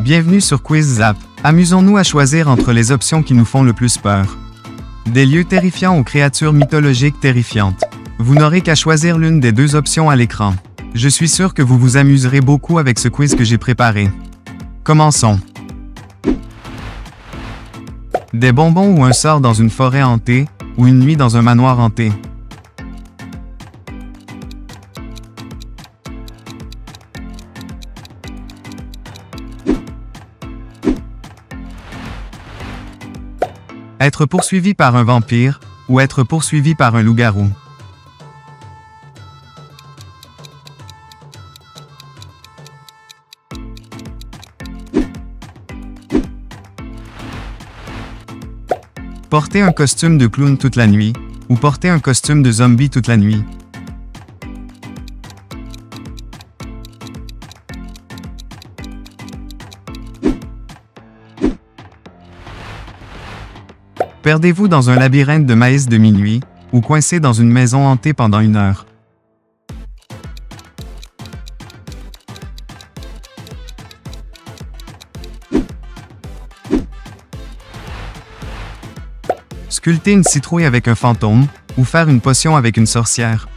Bienvenue sur QuizZap. Amusons-nous à choisir entre les options qui nous font le plus peur. Des lieux terrifiants aux créatures mythologiques terrifiantes. Vous n'aurez qu'à choisir l'une des deux options à l'écran. Je suis sûr que vous vous amuserez beaucoup avec ce quiz que j'ai préparé. Commençons. Des bonbons ou un sort dans une forêt hantée, ou une nuit dans un manoir hanté. Être poursuivi par un vampire, ou être poursuivi par un loup-garou. Porter un costume de clown toute la nuit, ou porter un costume de zombie toute la nuit. Perdez-vous dans un labyrinthe de maïs de minuit, ou coincé dans une maison hantée pendant 1 heure. Sculpter une citrouille avec un fantôme, ou faire une potion avec une sorcière.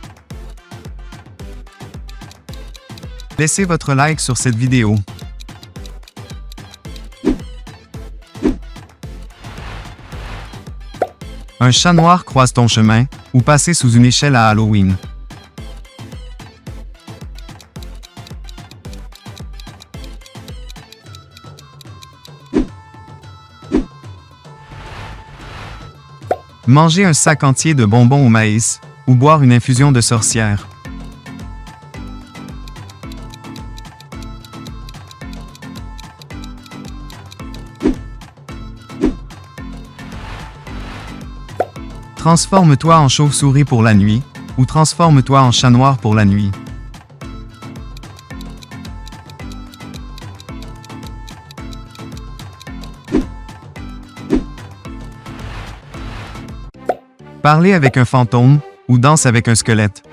Laissez votre like sur cette vidéo. Un chat noir croise ton chemin, ou passer sous une échelle à Halloween. Manger un sac entier de bonbons au maïs, ou boire une infusion de sorcière. Transforme-toi en chauve-souris pour la nuit, ou transforme-toi en chat noir pour la nuit. Parler avec un fantôme, ou danse avec un squelette.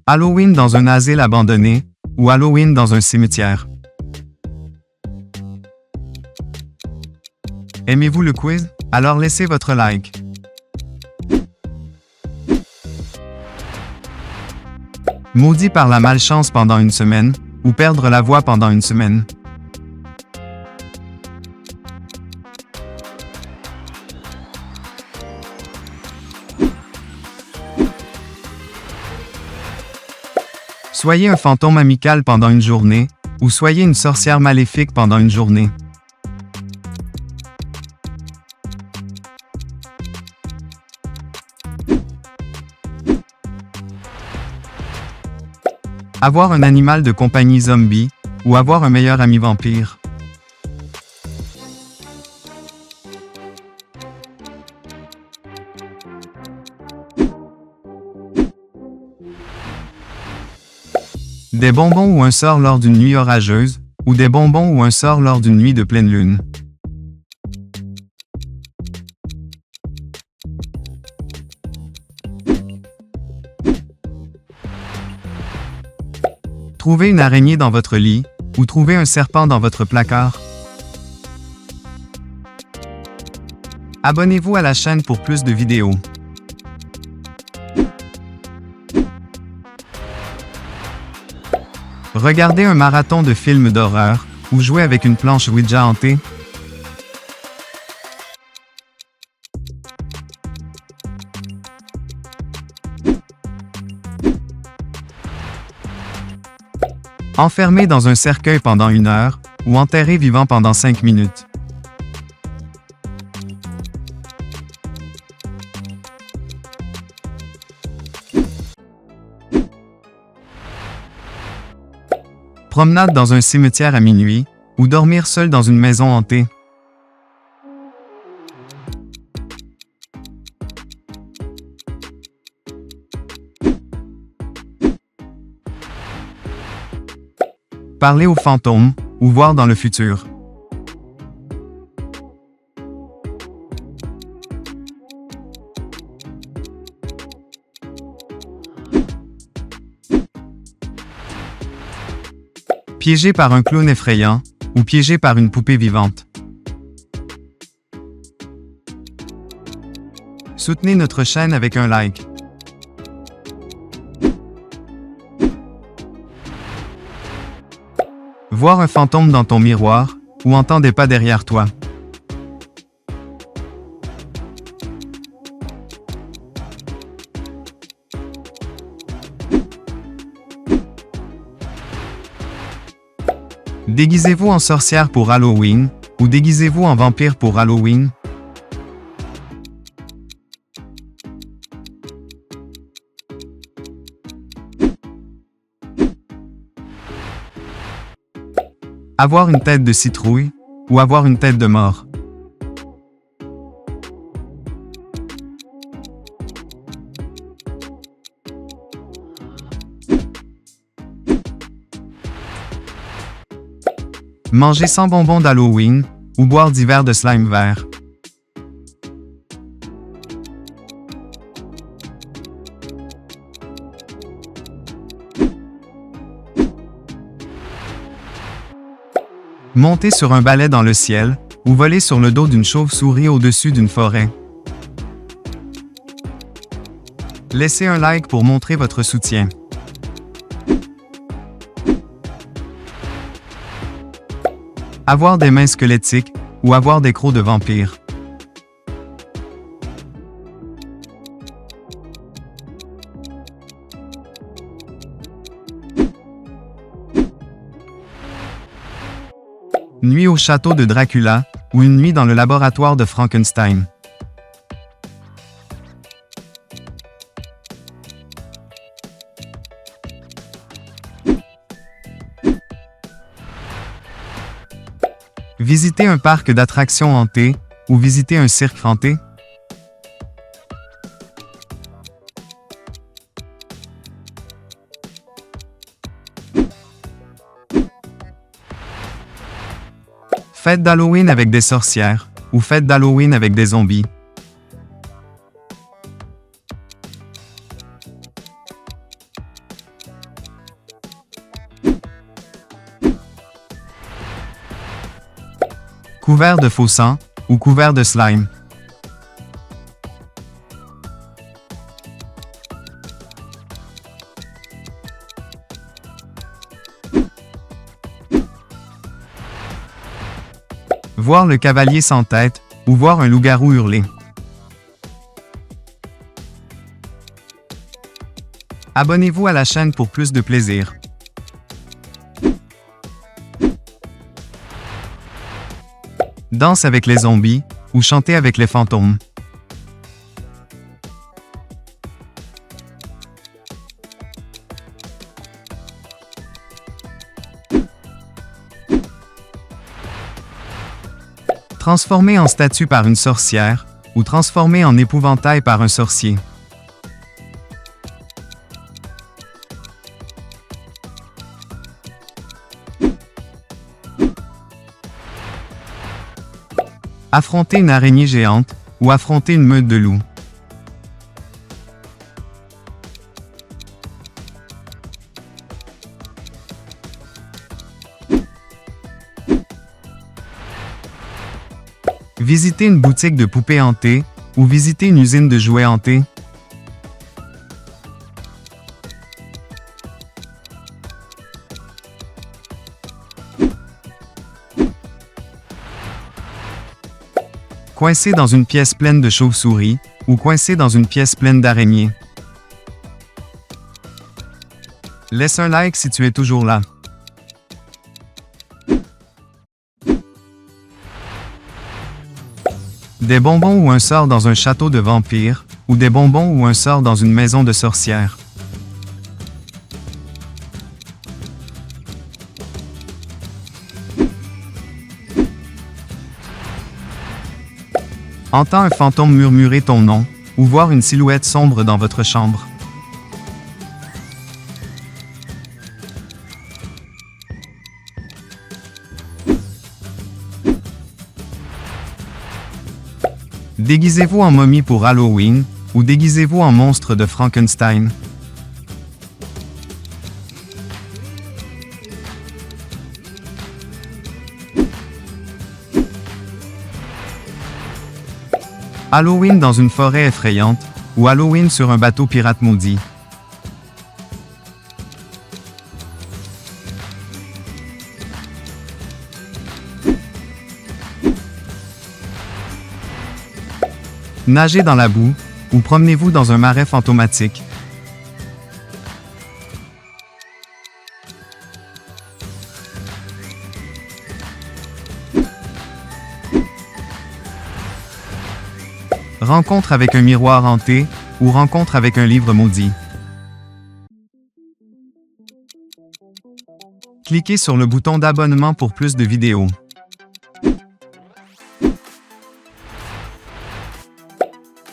Halloween dans un asile abandonné, ou Halloween dans un cimetière. Aimez-vous le quiz? Alors laissez votre like. Maudit par la malchance pendant 1 semaine, ou perdre la voix pendant 1 semaine. Soyez un fantôme amical pendant 1 journée, ou soyez une sorcière maléfique pendant 1 journée. Avoir un animal de compagnie zombie, ou avoir un meilleur ami vampire. Des bonbons ou un sort lors d'une nuit orageuse, ou des bonbons ou un sort lors d'une nuit de pleine lune. Trouver une araignée dans votre lit, ou trouver un serpent dans votre placard. Abonnez-vous à la chaîne pour plus de vidéos. Regardez un marathon de films d'horreur, ou jouer avec une planche Ouija hantée. Enfermé dans un cercueil pendant 1 heure, ou enterré vivant pendant 5 minutes. Promenade dans un cimetière à minuit, ou dormir seul dans une maison hantée. Parler aux fantômes, ou voir dans le futur. Piégé par un clown effrayant, ou piégé par une poupée vivante. Soutenez notre chaîne avec un like. Voir un fantôme dans ton miroir, ou entendre des pas derrière toi. Déguisez-vous en sorcière pour Halloween, ou déguisez-vous en vampire pour Halloween. Avoir une tête de citrouille, ou avoir une tête de mort. Manger 100 bonbons d'Halloween, ou boire 10 verres de slime vert. Monter sur un balai dans le ciel, ou voler sur le dos d'une chauve-souris au-dessus d'une forêt. Laissez un like pour montrer votre soutien. Avoir des mains squelettiques, ou avoir des crocs de vampire. Nuit au château de Dracula, ou une nuit dans le laboratoire de Frankenstein. Visiter un parc d'attractions hanté, ou visiter un cirque hanté. Fête d'Halloween avec des sorcières, ou fête d'Halloween avec des zombies. Couvert de faux sang, ou couvert de slime. Voir le cavalier sans tête, ou voir un loup-garou hurler. Abonnez-vous à la chaîne pour plus de plaisir. Danse avec les zombies, ou chanter avec les fantômes. Transformé en statue par une sorcière, ou transformé en épouvantail par un sorcier. Affronter une araignée géante, ou affronter une meute de loups. Visiter une boutique de poupées hantées, ou visiter une usine de jouets hantés. Coincé dans une pièce pleine de chauves-souris, ou coincé dans une pièce pleine d'araignées. Laisse un like si tu es toujours là. Des bonbons ou un sort dans un château de vampires, ou des bonbons ou un sort dans une maison de sorcières. Entends un fantôme murmurer ton nom, ou voir une silhouette sombre dans votre chambre. Déguisez-vous en momie pour Halloween, ou déguisez-vous en monstre de Frankenstein. Halloween dans une forêt effrayante, ou Halloween sur un bateau pirate maudit. Nagez dans la boue, ou promenez-vous dans un marais fantomatique. Rencontre avec un miroir hanté, ou rencontre avec un livre maudit. Cliquez sur le bouton d'abonnement pour plus de vidéos.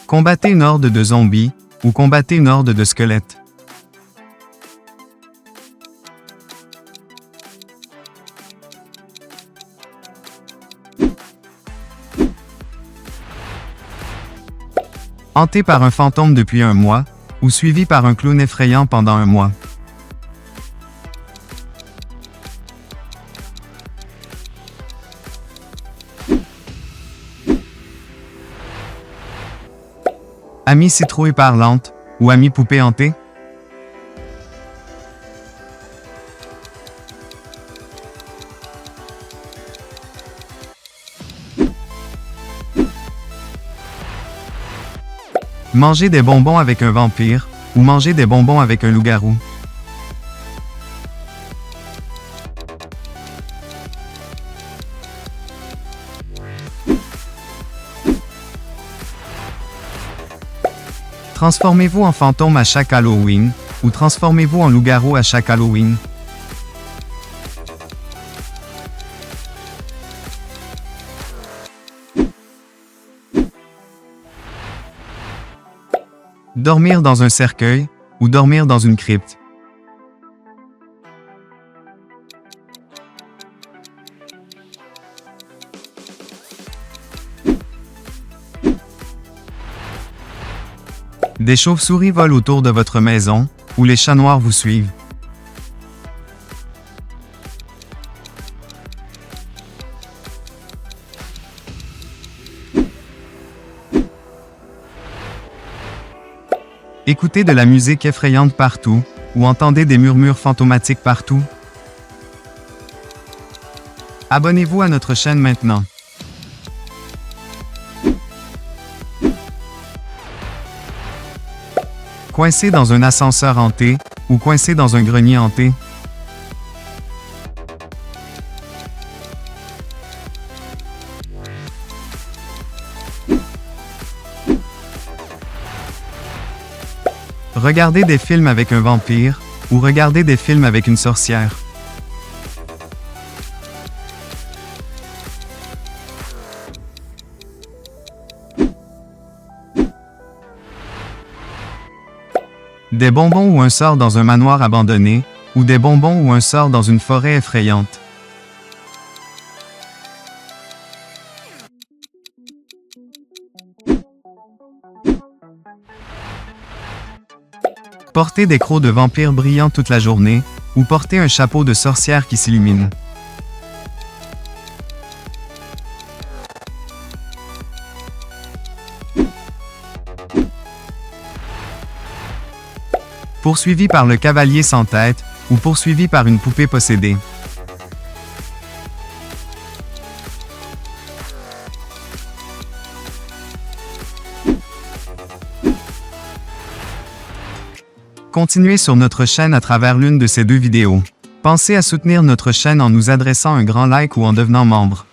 Combattez une horde de zombies, ou combattez une horde de squelettes. Hanté par un fantôme depuis un mois, ou suivi par un clown effrayant pendant un mois. Amie citrouille parlante, ou amie poupée hantée? Manger des bonbons avec un vampire, ou manger des bonbons avec un loup-garou. Transformez-vous en fantôme à chaque Halloween, ou transformez-vous en loup-garou à chaque Halloween. Dormir dans un cercueil, ou dormir dans une crypte. Des chauves-souris volent autour de votre maison, ou les chats noirs vous suivent. Écoutez de la musique effrayante partout, ou entendez des murmures fantomatiques partout. Abonnez-vous à notre chaîne maintenant. Coincé dans un ascenseur hanté, ou coincé dans un grenier hanté. Regardez des films avec un vampire, ou regardez des films avec une sorcière. Des bonbons ou un sort dans un manoir abandonné, ou des bonbons ou un sort dans une forêt effrayante. Porter des crocs de vampire brillants toute la journée, ou porter un chapeau de sorcière qui s'illumine. Poursuivi par le cavalier sans tête, ou poursuivi par une poupée possédée. Continuez sur notre chaîne à travers l'une de ces deux vidéos. Pensez à soutenir notre chaîne en nous adressant un grand like ou en devenant membre.